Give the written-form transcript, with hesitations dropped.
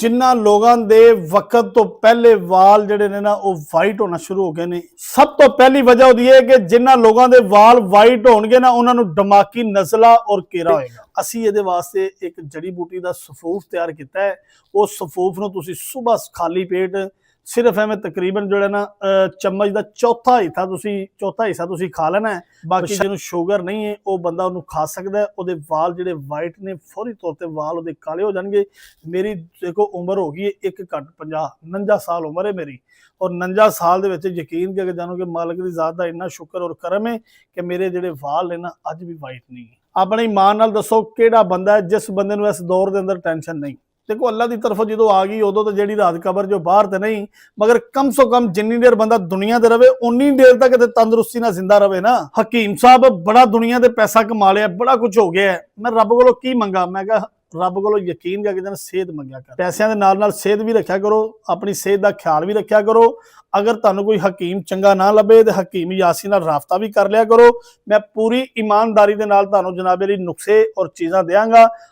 जिन्ना लोगों के वक्त तो पहले वाल जिहड़े ने ना वो वाइट होना शुरू हो गए ने। सब तो पहली वजह होती है कि जिन्ना लोगों के वाल वाइट होणगे ना उन्होंने दिमागी नज़ला और घेरा होएगा। असी ये वास्ते एक जड़ी बूटी का सफूफ तैयार किया है। उस सफूफ नूं तुसीं सुबह खाली पेट सिर्फ एवं तकरीबन जो है ना चम्मच का चौथा हिस्सा तुसीं खा लेना है। बाकी जिन्होंने शुगर नहीं है वो बंदा उन्होंने खा सकता है। वो वाल जिहड़े वाइट ने फौरी तौर पर वाल वो काले हो जाएंगे। मेरी देखो उम्र हो गई है एक घट 50-49 साल उम्र है मेरी, और 49 साल दे विच यकीन करके जानो कि मालिक की ज़ात दा इन्ना शुक्र और करम है कि मेरे जिहड़े वाल ने ना अज भी वाइट नहीं है। अपनी मां नाल दसो किहड़ा बंदा है जिस बंदे नूं इस दौर के अंदर टेंशन नहीं। देखो अल्लाह की तरफों जो आ गई उदों तो जी रात कबर जो बाहर तो नहीं, मगर कम सो कम जिन्नी देर बंदा दुनिया ते रवे उन्नी देर तक तंदुरुस्ती ना जिंदा रवे ना। हकीम साहब बड़ा दुनिया ते पैसा कमा लिया, बड़ा कुछ हो गया है, मैं रब कोलों की मंगा? मैं कहा रब कोलों यकीन करके दिन सेहत मंगया कर। पैसों के नाल सेहत भी रखा करो, अपनी सेहत का ख्याल भी रखा करो। अगर तुहानूं कोई हकीम चंगा ना लभे तो हकीम यासी नाल राबता भी कर लिया करो। मैं पूरी ईमानदारी दे नाल तुहानूं जनाबे लई नुस्खे और चीज़ां देंगा।